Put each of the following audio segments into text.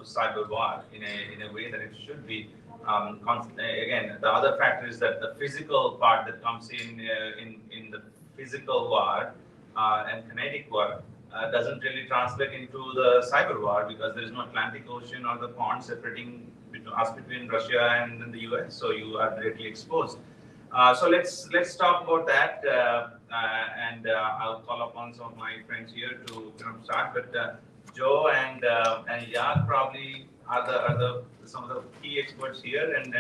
cyber war in a way that it should be. Again, the other factor is that the physical part that comes in the physical war and kinetic war doesn't really translate into the cyber war because there is no Atlantic Ocean or the pond separating between Russia and then the US. So you are directly exposed. So let's talk about that, and I'll call upon some of my friends here to start. But Joe and Yag probably are the some of the key experts here and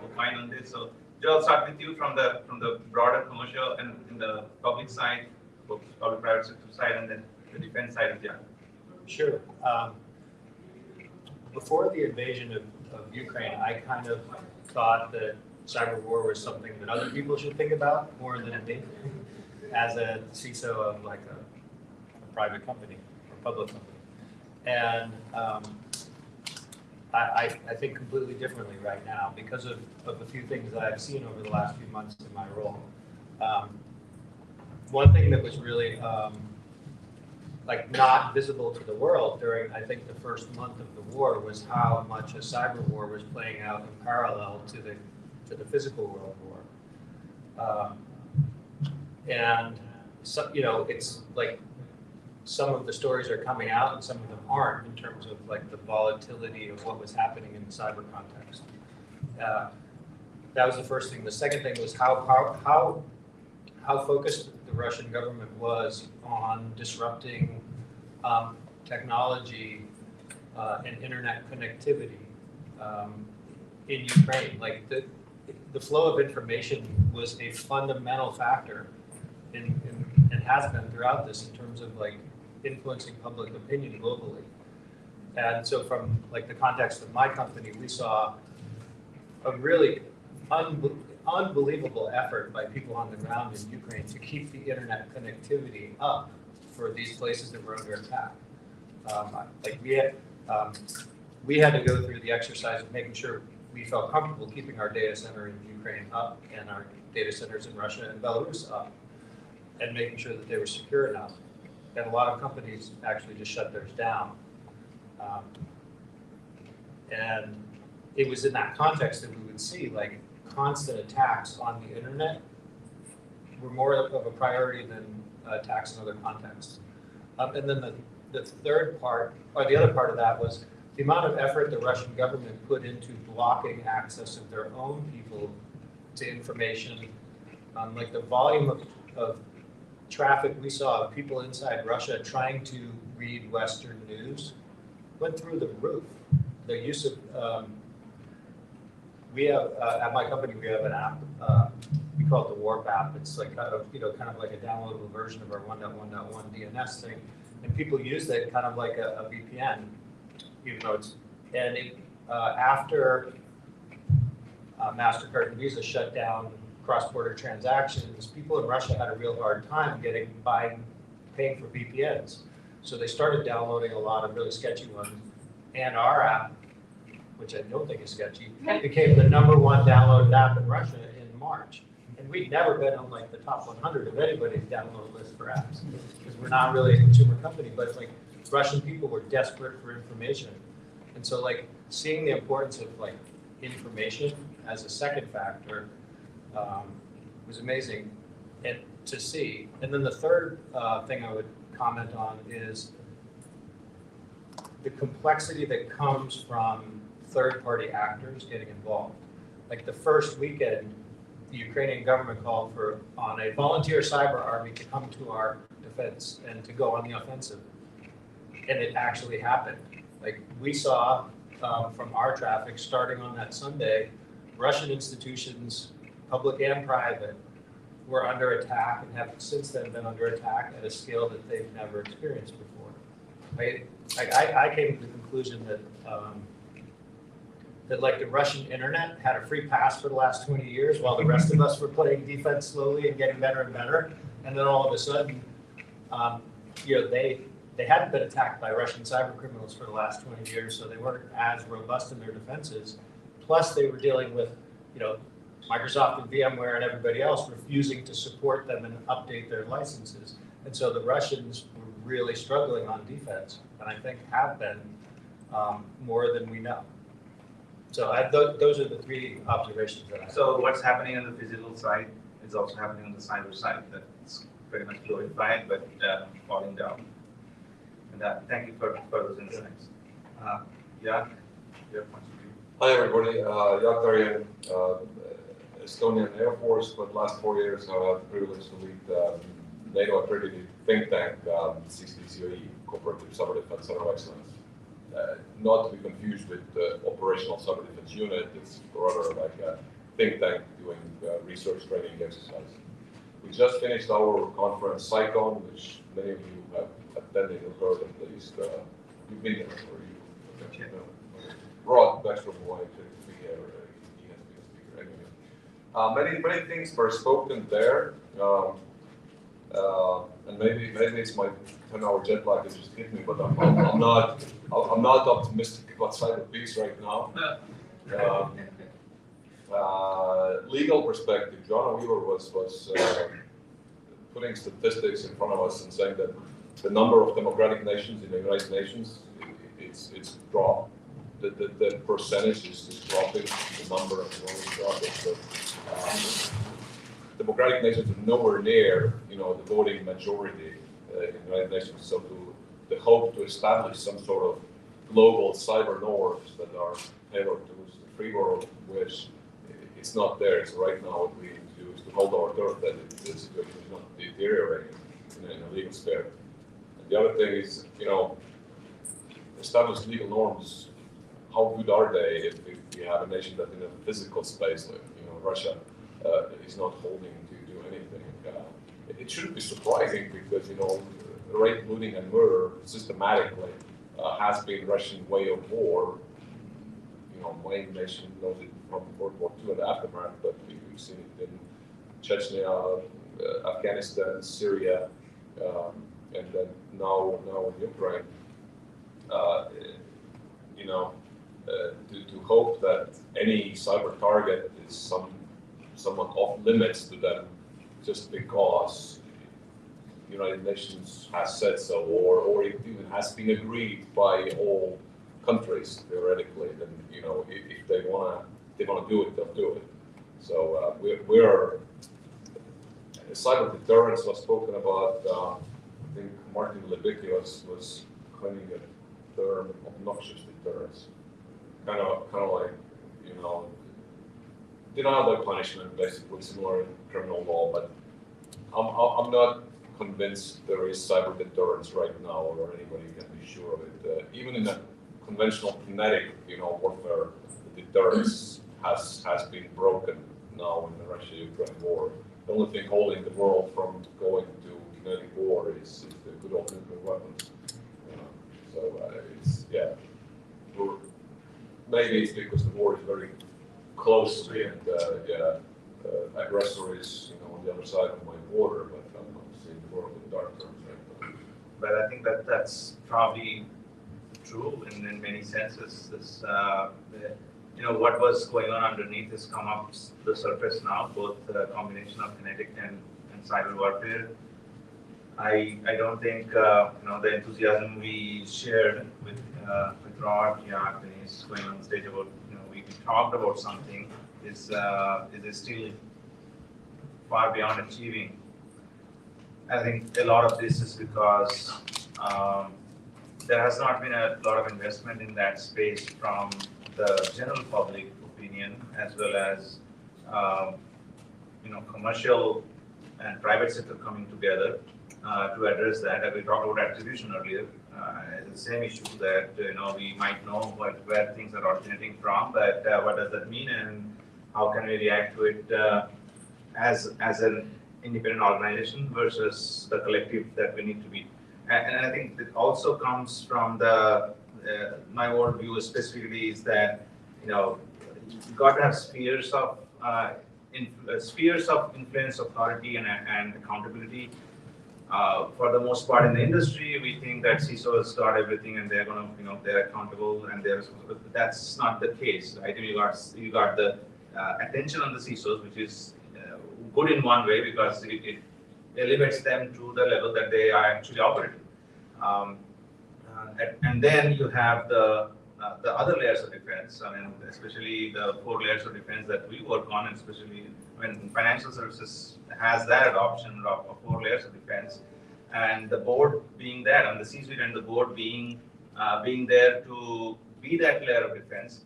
opine on this. So Joe, I'll start with you from the broader commercial and in the public side, public private sector side, and then the defense side of Yag. Sure. Before the invasion of Ukraine, I kind of thought that cyber war was something that other people should think about more than me, as a CISO of like a private company or public company. And I think completely differently right now because of a few things that I've seen over the last few months in my role. One thing that was really like not visible to the world during, I think, the first month of the war was how much a cyber war was playing out in parallel to the physical world war. And so, it's like some of the stories are coming out and some of them aren't in terms of like the volatility of what was happening in the cyber context. That was the first thing. The second thing was how focused the Russian government was on disrupting technology and internet connectivity in Ukraine. Like the flow of information was a fundamental factor and has been throughout this in terms of like influencing public opinion globally. And so from like the context of my company, we saw a really unbelievable effort by people on the ground in Ukraine to keep the internet connectivity up for these places that were under attack. Like we had to go through the exercise of making sure we felt comfortable keeping our data center in Ukraine up and our data centers in Russia and Belarus up, and making sure that they were secure enough. And a lot of companies actually just shut theirs down. And it was in that context that we would see like constant attacks on the internet were more of a priority than attacks in other contexts. And then the third part, or the other part of that was the amount of effort the Russian government put into blocking access of their own people to information. Like the volume of traffic we saw of people inside Russia trying to read Western news went through the roof. The use of, we have, at my company, we have an app, we call it the Warp app. It's like, kind of like a downloadable version of our 1.1.1 DNS thing. And people use that kind of like a VPN, even though it's, and it, after MasterCard and Visa shut down cross-border transactions, people in Russia had a real hard time paying for VPNs. So they started downloading a lot of really sketchy ones. And our app, which I don't think is sketchy, became the #1 downloaded app in Russia in March. And we'd never been on like the top 100 of anybody's download list for apps, because we're not really a consumer company, but like Russian people were desperate for information. And so like seeing the importance of like information as a second factor was amazing and to see. And then the third thing I would comment on is the complexity that comes from third-party actors getting involved. Like the first weekend, the Ukrainian government called on a volunteer cyber army to come to our defense and to go on the offensive. And it actually happened. Like we saw from our traffic starting on that Sunday, Russian institutions, public and private, were under attack and have since then been under attack at a scale that they've never experienced before. I came to the conclusion that that like the Russian internet had a free pass for the last 20 years while the rest of us were playing defense slowly and getting better and better. And then all of a sudden, they hadn't been attacked by Russian cyber criminals for the last 20 years, so they weren't as robust in their defenses. Plus they were dealing with, Microsoft and VMware and everybody else refusing to support them and update their licenses. And so the Russians were really struggling on defense, and I think have been more than we know. So those are the three observations that I have. So what's happening on the physical side is also happening on the cyber side. That's pretty much glorified, but falling down. And thank you for those insights. Yeah, your point of view. Hi everybody, Jaak Tarjan, Estonian Air Force, but last 4 years I've had the privilege to lead NATO accredited think tank, CFD Cooperative Cyber Defense Center of Excellence. Not to be confused with the operational cyber defense unit, it's rather like a think tank doing research training exercise. We just finished our conference, CyCon, which many of you have attended or heard at least. You've been there, or you? Rod Baxter wanted to be here, he has been a speaker anyway. Many things were spoken there, and maybe it's my 10-hour jet lag that just hit me, but I'm not optimistic about Cyberpeace right now. Legal perspective, John Weaver was putting statistics in front of us and saying that the number of democratic nations in the United Nations, it's dropped. The percentage is dropping, the number of them is dropping. So, democratic nations are nowhere near, the voting majority in the United Nations. So the hope to establish some sort of global cyber norms that are tailored to the free world, which it's not there. So right now what we need to do is to hold our turf that the situation is not deteriorating in a legal sphere. And the other thing is, established legal norms, how good are they if we have a nation that in a physical space, like Russia, is not holding to do anything? It shouldn't be surprising because rape, looting, and murder systematically has been Russian way of war. My nation knows it from World War II and the aftermath, but we've seen it in Chechnya, Afghanistan, Syria, and then now in Ukraine. To hope that any cyber target is somewhat off limits to them just because the United Nations has said so, or it even has been agreed by all countries theoretically, then if they wanna do it, they'll do it. So we're cyber deterrence was spoken about. I think Martin Levicki was coining a term, obnoxious deterrence. Kind of like denial by punishment, basically similar in criminal law. But I'm not convinced there is cyber deterrence right now, or anybody can be sure of it. Even in a conventional kinetic, warfare, the deterrence has been broken now in the Russia-Ukraine war. The only thing holding the world from going to kinetic war is the good old nuclear weapons. Maybe it's because the war is very close and aggressor is on the other side of my border, but I'm not seeing the world in dark terms right now. But I think that's probably true in many senses. This, what was going on underneath has come up the surface now, both the combination of kinetic and cyber warfare. I don't think the enthusiasm we shared with Rod, Jaak, and he's going on stage about we talked about something is still far beyond achieving. I think a lot of this is because there has not been a lot of investment in that space from the general public opinion, as well as commercial and private sector coming together to address that. We talked about attribution earlier. The same issue that we might know where things are originating from, but what does that mean, and how can we react to it as an independent organization versus the collective that we need to be. And I think it also comes from my worldview specifically is that you've got to have spheres of influence, authority, and accountability. For the most part in the industry, we think that CISOs got everything and they're going to, they're accountable and they're responsible. But that's not the case, right? You got the attention on the CISOs, which is good in one way because it elevates them to the level that they are actually operating. And then you have the the other layers of defense. I mean, especially the 4 layers of defense that we work on, and especially when financial services has that adoption of 4 layers of defense, and the board being there, and the C-suite and the board being there to be that layer of defense,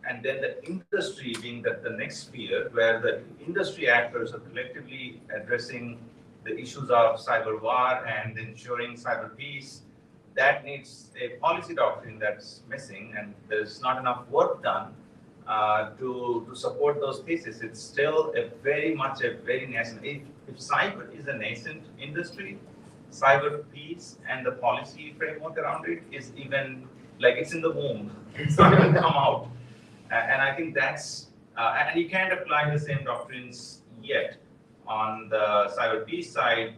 and then the industry being the next sphere, where the industry actors are collectively addressing the issues of cyber war and ensuring cyber peace. That needs a policy doctrine that's missing, and there's not enough work done to support those theses. It's still very nascent. If cyber is a nascent industry, cyber peace and the policy framework around it is even like it's in the womb. It's not even come out. And I think that's, and you can't apply the same doctrines yet on the cyber peace side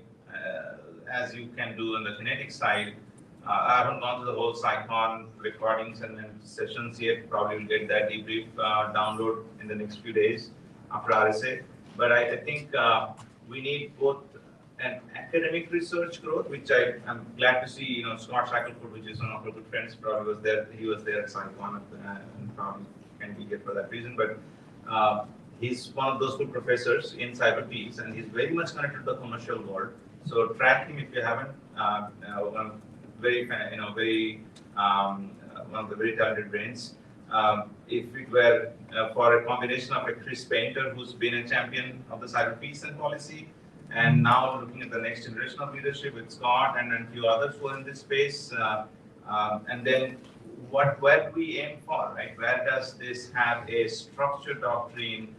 as you can do on the kinetic side. I haven't gone through the whole CyCon recordings and then sessions yet. Probably will get that debrief download in the next few days after RSA. But I think we need both an academic research growth, which I'm glad to see. Scott Shackelford, which is one of our good friends, probably was there. He was there at CyCon and probably can be here for that reason. But he's one of those good professors in Cyberpeace, and he's very much connected to the commercial world. So track him if you haven't. One of the very talented brains. If it were for a combination of a Chris Painter, who's been a champion of the cyber peace and policy, and now looking at the next generation of leadership with Scott and a few others who are in this space, and then where do we aim for, right? Where does this have a structured doctrine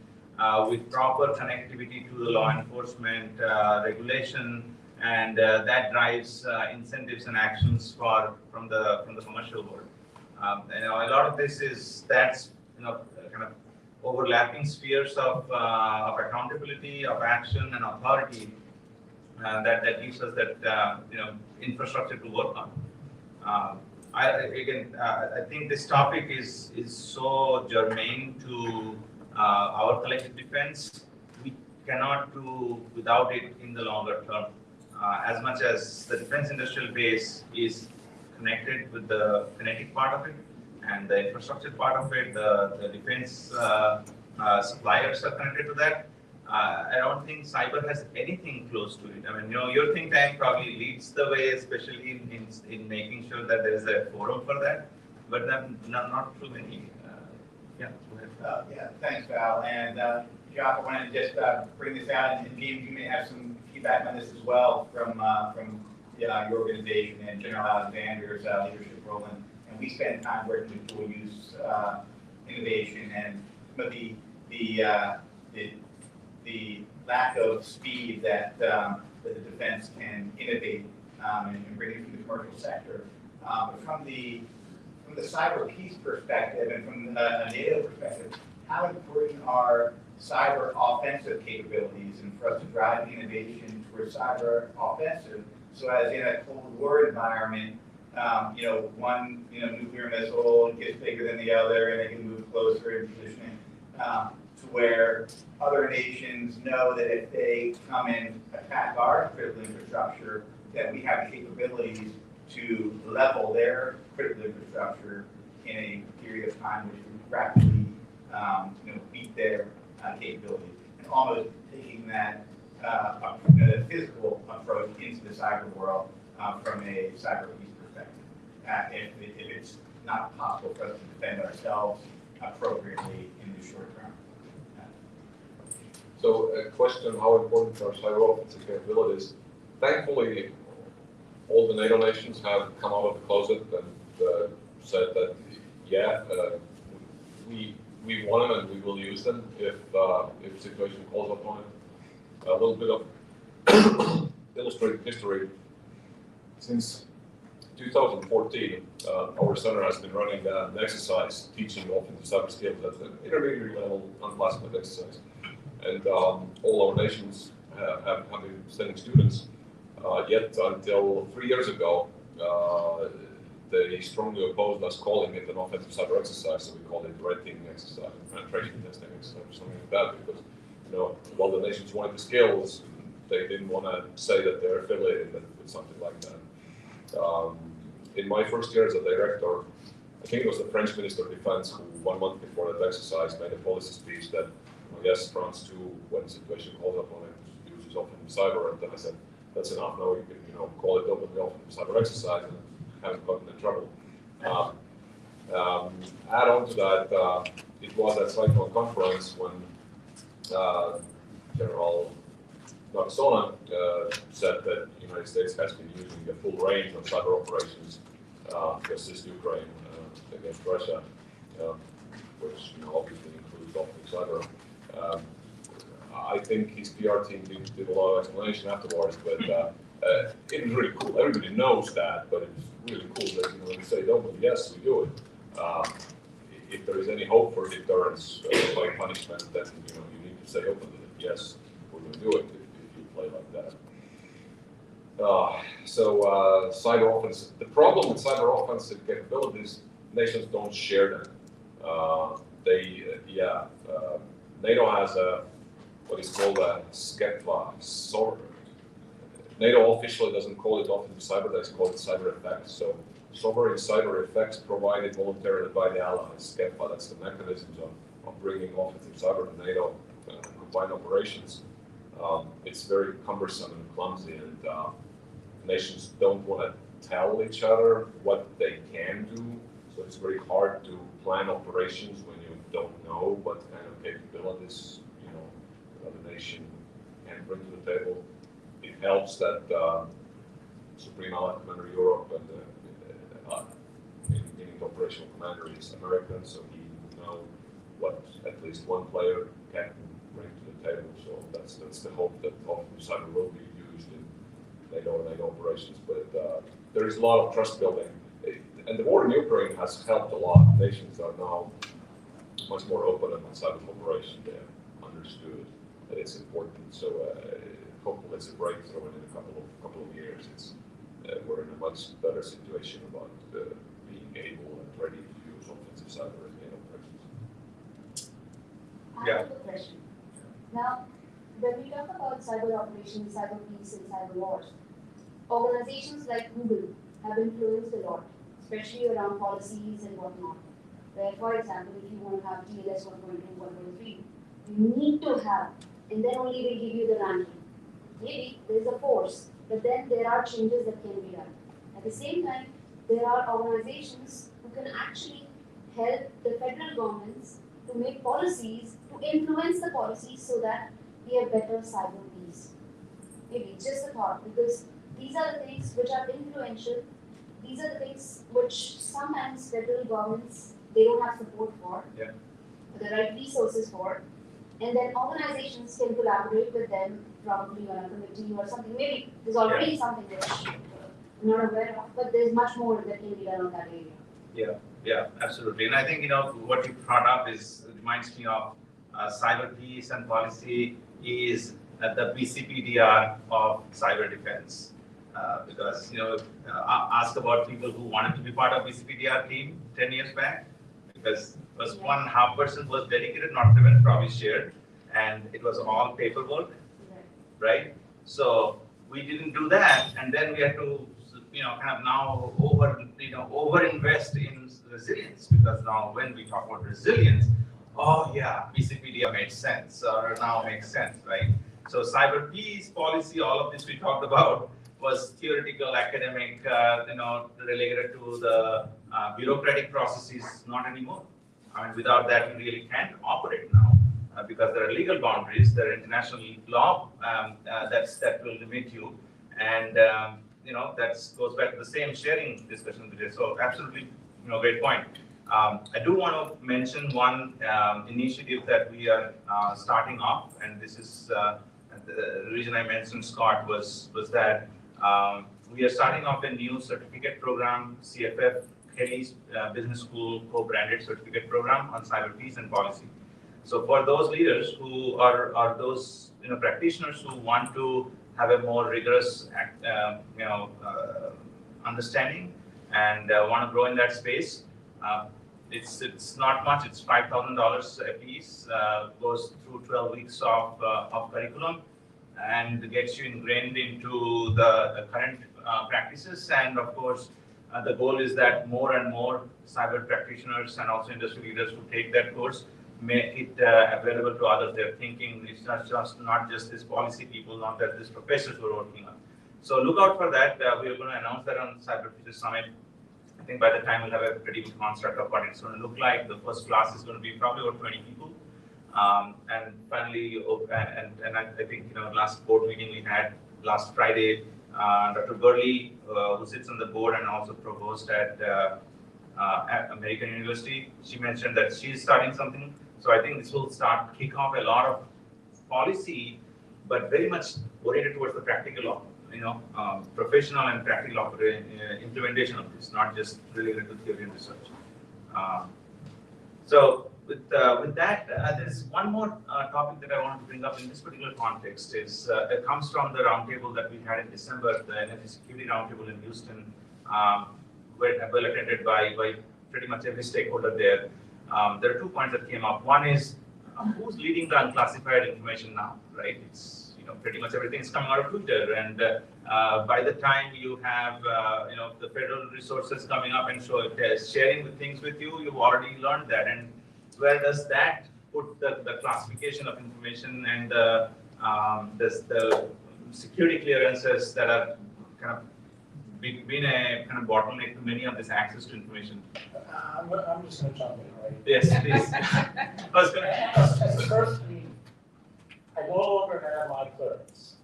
with proper connectivity to the law enforcement regulation? And that drives incentives and actions from the commercial world. A lot of this that's kind of overlapping spheres of accountability, of action, and authority that gives us that infrastructure to work on. I think this topic is so germane to our collective defense. We cannot do without it in the longer term. As much as the defense industrial base is connected with the kinetic part of it and the infrastructure part of it, the defense suppliers are connected to that. I don't think cyber has anything close to it. I mean, your think tank probably leads the way, especially in making sure that there is a forum for that, but not too many. Yeah, go ahead. Yeah, thanks, Val. And Jacques, I wanted to just bring this out, and James, you may have some feedback on this as well from your organization and General Alexander's leadership role. And we spend time working with dual use innovation, and some of the lack of speed that the defense can innovate and bring it from the commercial sector. But from the cyber peace perspective and from a NATO perspective, how important are cyber offensive capabilities and for us to drive innovation towards cyber offensive, so as in a Cold War environment, one nuclear missile gets bigger than the other and they can move closer in positioning to where other nations know that if they come and attack our critical infrastructure, that we have the capabilities to level their critical infrastructure in a period of time which would rapidly beat their capabilities, and almost taking that physical approach into the cyber world from a cyber peace perspective, if it's not possible for us to defend ourselves appropriately in the short term. So a question, how important are cyber offensive capabilities? Thankfully, all the NATO nations have come out of the closet and said that, yeah, we want them and we will use them if situation calls upon it. A little bit of illustrated history. Since 2014, our center has been running an exercise teaching offensive cyber skills at an intermediate level, unclassified exercise. And all our nations have been sending students, yet until 3 years ago, they strongly opposed us calling it an offensive cyber exercise, so we called it red teaming exercise, penetration testing exercise, or something like that, because while the nations wanted the skills, they didn't want to say that they're affiliated with something like that. In my first year as a director, I think it was the French Minister of Defense who 1 month before that exercise made a policy speech that, yes, France too, when the situation calls upon it, uses offensive cyber. And then I said, that's enough. No, you can, call it openly offensive cyber exercise and haven't gotten in trouble. Add on to that, it was at Cyclone conference when General Nagasona said that the United States has been using a full range of cyber operations to assist Ukraine against Russia, which obviously includes offensive cyber. I think his PR team did a lot of explanation afterwards, but it was really cool. Everybody knows that, but it's really cool that they say, "Oh, well, yes, we do it." If there is any hope for deterrence by punishment, then you need to say openly that yes, we're going to do it if you play like that. Cyber offensive. The problem with cyber offensive capabilities, nations don't share them. NATO has what is called a SCEPA. NATO officially doesn't call it offensive cyber, they call it cyber effects. So sovereign cyber effects provided voluntarily by the allies. SCEPA, that's the mechanisms of bringing offensive cyber to NATO combined operations. It's very cumbersome and clumsy, and nations don't want to tell each other what they can do. So it's very hard to plan operations when you don't know what kind of capabilities the nation can bring to the table. It helps that Supreme Allied Commander Europe and meaning the operational commander is American, so he will know what at least one player can bring to the table. So that's the hope that offensive cyber will be used in NATO operations. But there is a lot of trust building, and the war in Ukraine has helped a lot. Nations are now much more open about cyber cooperation. They have understood that it's important. So hopefully it's a breakthrough, and in a couple of years, we're in a much better situation about being able and ready to use offensive cyber in operations. I have a question. Now, when we talk about cyber operations, Cyberpeace, and cyber wars, organizations like Google have influenced a lot, especially around policies and whatnot. Where, for example, if you want to have TLS 1.2, 1.3, you need to have, and then only they give you the ranking. Maybe there's a force, but then there are changes that can be done. At the same time, there are organizations who can actually help the federal governments to make policies, to influence the policies so that we have better cyber peace. Maybe just a thought, because these are the things which are influential. These are the things which sometimes federal governments, they don't have support for, the right resources for, and then organizations can collaborate with them, probably on a committee or something. Maybe there's already something which I'm not aware of, but there's much more that can be done on that area. Yeah, absolutely. And I think what you brought up reminds me of Cyberpeace and policy is the BCPDR of cyber defense. Because ask about people who wanted to be part of BCPDR team 10 years back, because was 1.5% was dedicated, not even probably shared, and it was all paperwork, right? So we didn't do that, and then we had to kind of now over invest in resilience, because now when we talk about resilience, BCPDR made sense, or now makes sense, right? So Cyberpeace policy, all of this we talked about was theoretical, academic, related to the bureaucratic processes, not anymore. I mean, without that, you really can't operate now because there are legal boundaries, there are international law that will limit you, and that goes back to the same sharing discussion today. So absolutely, great point. I do want to mention one initiative that we are starting off, and this is the reason I mentioned Scott was that we are starting off a new certificate program, CFF Kelly's Business School co-branded certificate program on cyberpeace and policy. So for those leaders who are those practitioners who want to have a more rigorous understanding and want to grow in that space, it's not much. It's $5,000 a piece. Goes through 12 weeks of curriculum and gets you ingrained into the current practices, and of course the goal is that more and more cyber practitioners and also industry leaders who take that course make it available to others. They're thinking it's not just this policy people, not that these professors who are working on. So look out for that. We are going to announce that on Cyberpeace Summit. I think by the time we'll have a pretty good construct of what it's going to look like. The first class is going to be probably about 20 people. And finally, and I think, last board meeting we had last Friday, Dr. Gurley, who sits on the board and also provost at American University, she mentioned that she's starting something. So I think this will kick off a lot of policy, but very much oriented towards the practical, professional and practical implementation of this, not just related to theory and research. So with that, there's one more topic that I want to bring up in this particular context. It comes from the roundtable that we had in December, the Energy Security Roundtable in Houston, well attended by pretty much every stakeholder there. There are 2 points that came up. One is who's leading the unclassified information now, right? It's pretty much everything is coming out of Twitter, and by the time you have the federal resources coming up and sharing the things with you, you've already learned that. And where does that put the classification of information and the security clearances that are kind of been a kind of bottleneck to many of this access to information? I'm just going to jump in, right? Yes, please. First, I no longer have my clearance.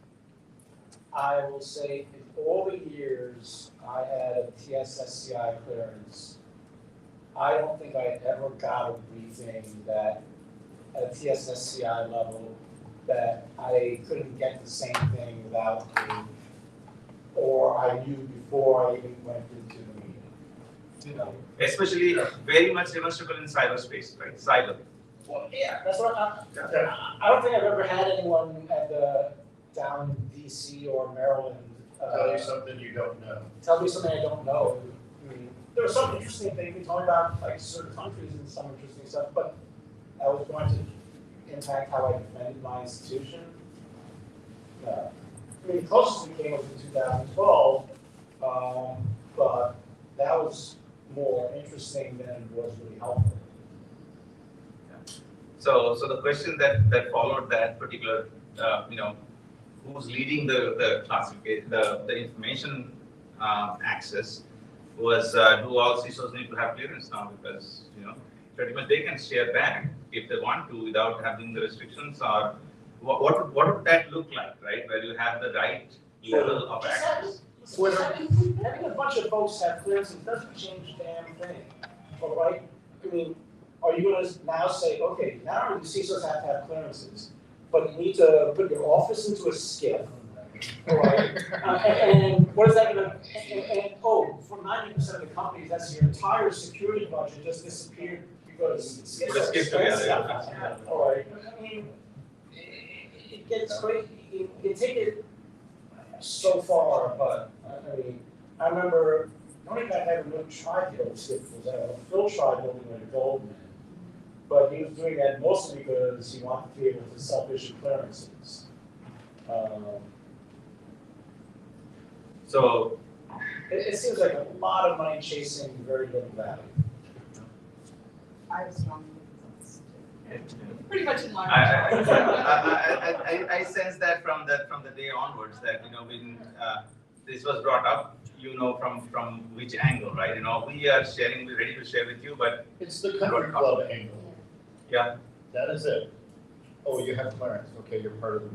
I will say in all the years I had a TSSCI clearance, I don't think I ever got a briefing that at a TSSCI level that I couldn't get the same thing without me, or I knew before I even went into the meeting. Especially very much demonstrable in cyberspace, right? Cyber. Well, yeah, that's what I don't think I've ever had anyone down in DC or Maryland Tell you something you don't know. tell me something I don't know. I mean, there were some interesting things we talked about, like certain countries and some interesting stuff, but that was going to impact how I defended my institution. I mean, the closest we came was in 2012, but that was more interesting than was really helpful. So the question that followed that particular, who's leading the classification, the information access was do all CISOs need to have clearance now, because pretty much they can share back if they want to without having the restrictions, or what would that look like, right? Where you have the right level of access. Having a bunch of folks have clearances doesn't change a damn thing, all right? I mean, are you going to now say, okay, not only do CISOs have to have clearances, but you need to put your office into a SCIF, all right? And what is that going to, and for 90% of the companies, that's your entire security budget just disappeared because SCIFs are expensive. All right, I mean, it gets crazy. You take it so far, but I mean, I remember the only guy I ever really tried to go SCIF was Phil tried building a Goldman. But he was doing that mostly because he wanted to be able to self-issue clearances. So it seems like a lot of money chasing very little value. I was wrong. Pretty much in line. I sense that from the day onwards that when this was brought up, from which angle, right? We are sharing, we're ready to share with you, but It's the country club angle. yeah. That is it. Oh, you have clearance. Okay, you're part of the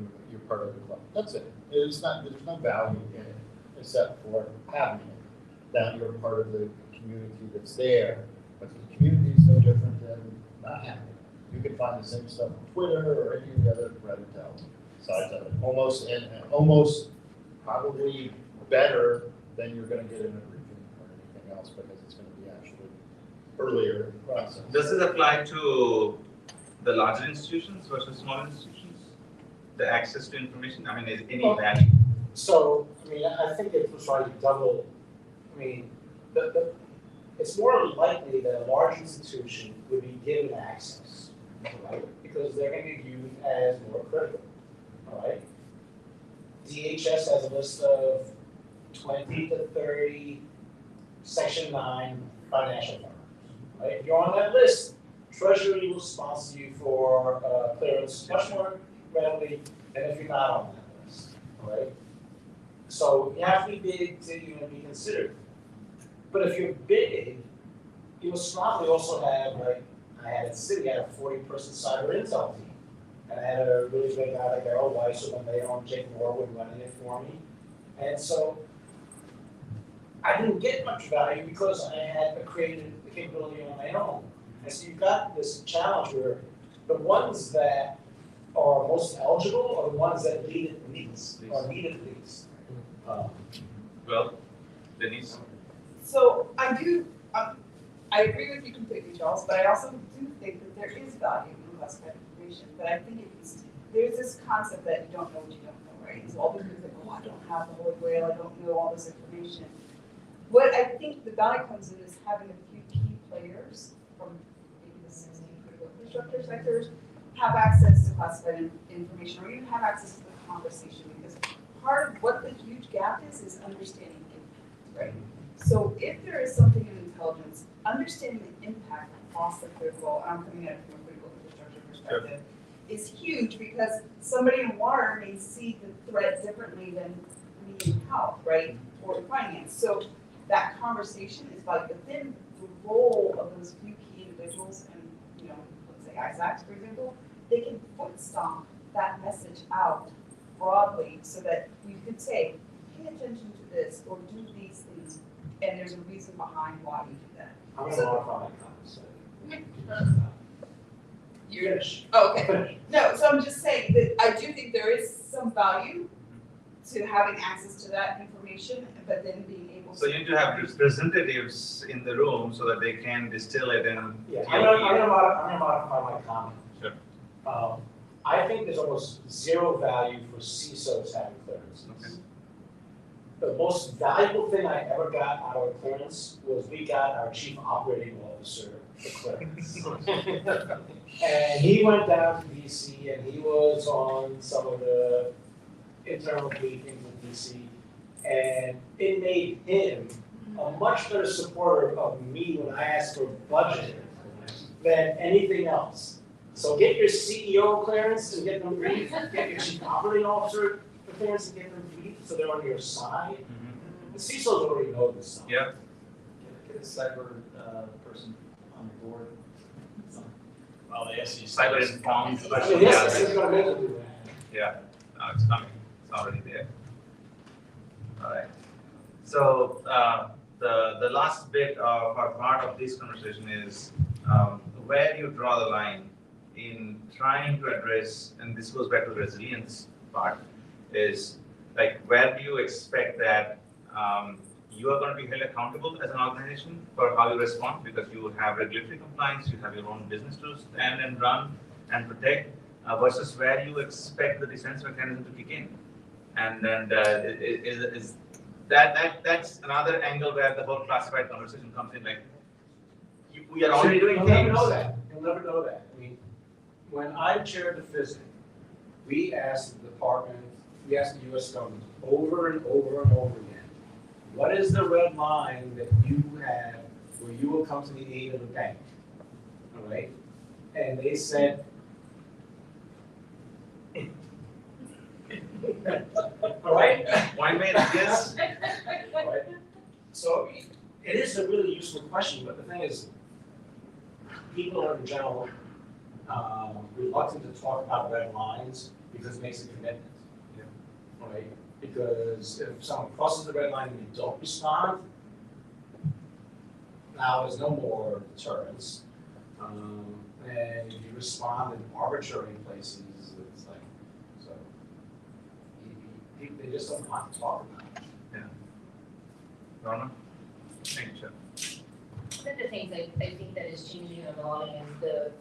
club. That's it. There's no value in it except for having it. That you're part of the community that's there. But the community is no different than not having it. You can find the same stuff on Twitter or any of the other Reddit sides of it. Almost probably better than you're going to get in a briefing or anything else, because it's going to be actually earlier in the process. Does this apply to the larger institutions versus smaller institutions? The access to information? I mean, is any value? So, I mean, I think it was trying to double. I mean, it's more likely that a large institution would be given access, right? Because they're going to be viewed as more critical, all right? DHS has a list of 20 to 30 Section 9 financial firm. Right? If you're on that list, Treasury will sponsor you for clearance much more readily than if you're not on that list. Right? So you have to be big to even be considered. But if you're big, you will probably also have, like, I had at City, I had a 40-person cyber intel team. And I had a really big guy like Errol Weiss, who when they owned Jake Norwood running it for me. And so I didn't get much value because I had created the capability on my own. And so you've got this challenge where the ones that are most eligible are the ones that need it least, or need it least. Well, Denise? So I agree with you completely, Charles, but I also do think that there is value in classified information. But I think there's this concept that you don't know what you don't know, right? So all the people think, oh, I don't have the Holy Grail, I don't know all this information. What I think the value comes in is having a few key players from maybe the 16 critical infrastructure sectors have access to classified information, or even have access to the conversation, because part of what the huge gap is understanding impact, right? So if there is something in intelligence, understanding the impact across the critical, I'm coming at it from a critical infrastructure perspective, is huge, because somebody in water may see the threat differently than me in health, right? Or finance. So that conversation is like within the role of those few key individuals, and let's say ISACs, for example, they can foot stomp that message out broadly so that you could say, pay attention to this or do these things, and there's a reason behind why you do that. I'm going to modify my comments. You're Finish. Oh, okay. No, so I'm just saying that I do think there is some value to having access to that information, but then being able to. So you need to have representatives in the room so that they can distill it and. Yeah, I'm gonna modify my comment. Sure. I think there's almost zero value for CISOs having clearances. Okay. The most valuable thing I ever got out of a clearance was we got our chief operating officer the clearance. And he went down to DC and he was on some of the internal briefings with DC, and it made him a much better supporter of me when I asked for budget than anything else. So get your CEO clearance and get them briefed, get your chief operating officer clearance and get them briefed so they're on your side. The CISOs already know this stuff. Yeah. Get a cyber person on the board. Well, the SEC. Cyber informed. I mean, yes, it's gonna make them do that. Yeah, no, it's coming, it's already there. All right, so the last bit of our part of this conversation is where you draw the line in trying to address, and this goes back to the resilience part, is like where do you expect that you are going to be held accountable as an organization for how you respond, because you have regulatory compliance, you have your own business to stand and run and protect, versus where you expect the defense mechanism to kick in. And then that's another angle where the whole classified conversation comes in. Like we are already doing You'll things. never know that. You'll never know that. I mean, when I chaired the FISC, we asked the department, we asked the U.S. government over and over and over again, what is the red line that you have where you will come to the aid of the bank? All right? And they said, all right? Why made yes? All right. So it is a really useful question, but the thing is, people are in general reluctant to talk about red lines because it makes a commitment. Yeah. Right? Because if someone crosses the red line and you don't respond, now there's no more deterrence. And if you respond in arbitrary places, it's like, so they just don't want to talk about it. Yeah. Rona? Thank you, sir. One of the things I think that is changing and evolving is the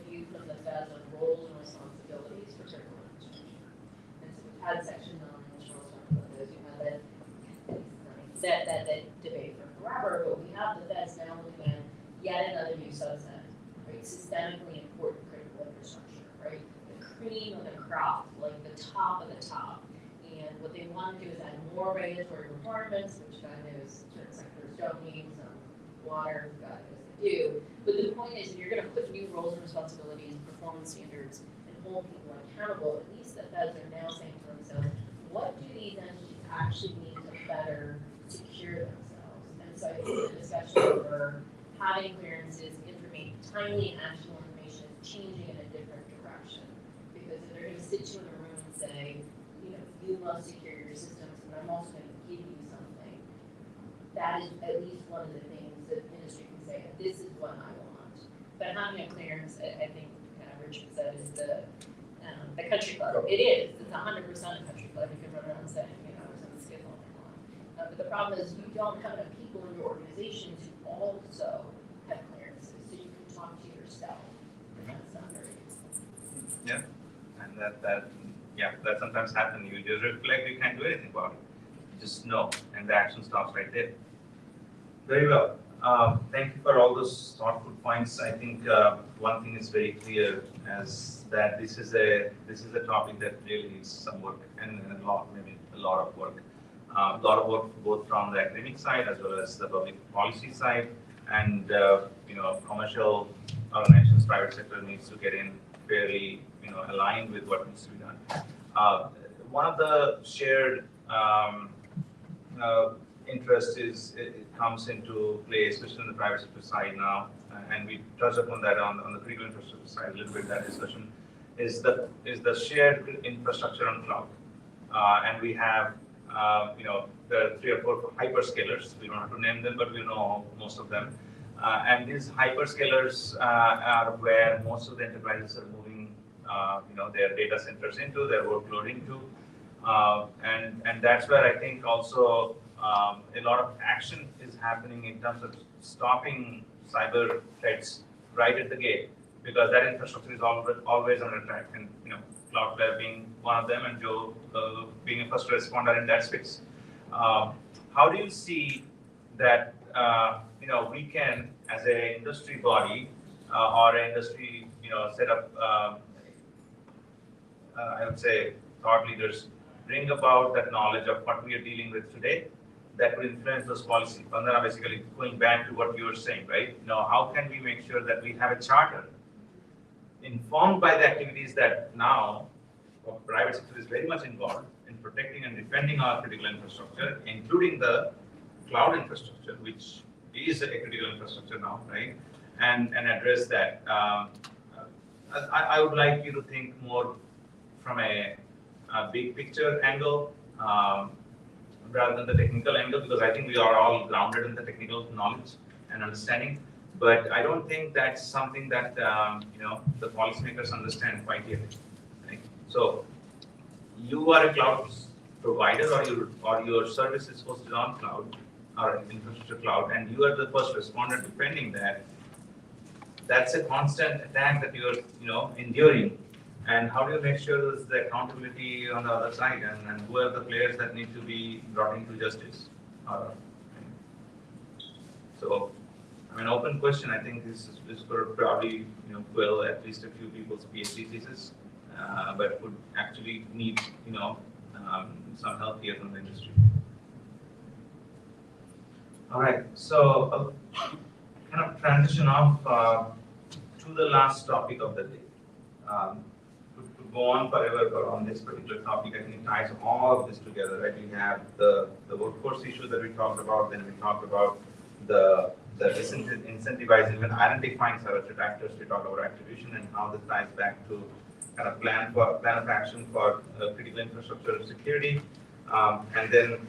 view from the Fed of roles and responsibilities for critical infrastructure. And so we've had Section 9, which we'll talk about those, we've had that debate for forever, but we have the Feds now looking at yet another new subset, right? Systemically important critical infrastructure, right? The cream of the crop, like the top of the top. And And what they want to do is add more regulatory requirements, which God knows certain sectors don't need, some water, God knows they do. But the point is, if you're gonna put new roles and responsibilities, performance standards, and hold people accountable, at least the feds are now saying to themselves, what do these entities actually need to better secure themselves? And so I think the discussion over having clearances, timely and actionable information is changing in a different direction. Because if they're gonna sit you in a room and say, you know, you must secure your systems, and I'm also gonna give you something, that is at least one of the things that industry can say, this is what I want. But having a clearance, I think, Richard said, is the country club. It is, it's 100% a country club. You can run around saying, you know, I was on the skip all night long. But the problem is you don't have enough people in your organization to also have clearances, so you can talk to yourself. And that's not very useful. Yeah, and that sometimes happens. You just reflect, you can't do anything about it. Just know, and the action stops right there. Very well. Thank you for all those thoughtful points. I think one thing is very clear, as that this is a topic that really needs some work and a lot of work. A lot of work both from the academic side as well as the public policy side, and commercial organizations, private sector needs to get in fairly aligned with what needs to be done. One of the shared interest it comes into play, especially on the private sector side now, and we touched upon that on the critical infrastructure side a little bit. That discussion is the shared infrastructure on cloud, and we have the 3 or 4 hyperscalers. We don't have to name them, but we know most of them. And these hyperscalers are where most of the enterprises are moving, their data centers into, their workload into, and that's where I think also a lot of action is happening in terms of stopping cyber threats right at the gate, because that infrastructure is always under attack, and Cloudflare being one of them, and Joe being a first responder in that space. How do you see that we can, as an industry body or an industry set up, I would say thought leaders, bring about that knowledge of what we are dealing with today that will influence those policies? Vandana, basically going back to what you were saying, right? How can we make sure that we have a charter informed by the activities that now the private sector is very much involved in protecting and defending our critical infrastructure, including the cloud infrastructure, which is a critical infrastructure now, right? And address that. I would like you to think more from a big picture angle rather than the technical angle, because I think we are all grounded in the technical knowledge and understanding. But I don't think that's something that the policymakers understand quite yet. Right? So you are a cloud provider, or your service is hosted on cloud or infrastructure cloud, and you are the first responder defending that. That's a constant attack that you're enduring. And how do you make sure there's the accountability on the other side, and who are the players that need to be brought into justice? So, open question. I think this could probably fill at least a few people's PhD thesis, but would actually need some help here from the industry. All right, so kind of transition off to the last topic of the day. To go on forever on this particular topic, I think it ties all of this together. Right? We have the workforce issue that we talked about, then we talked about the incentivizing and identifying cyber threat actors. We talked about attribution and how this ties back to kind of plan of action for critical infrastructure security, and then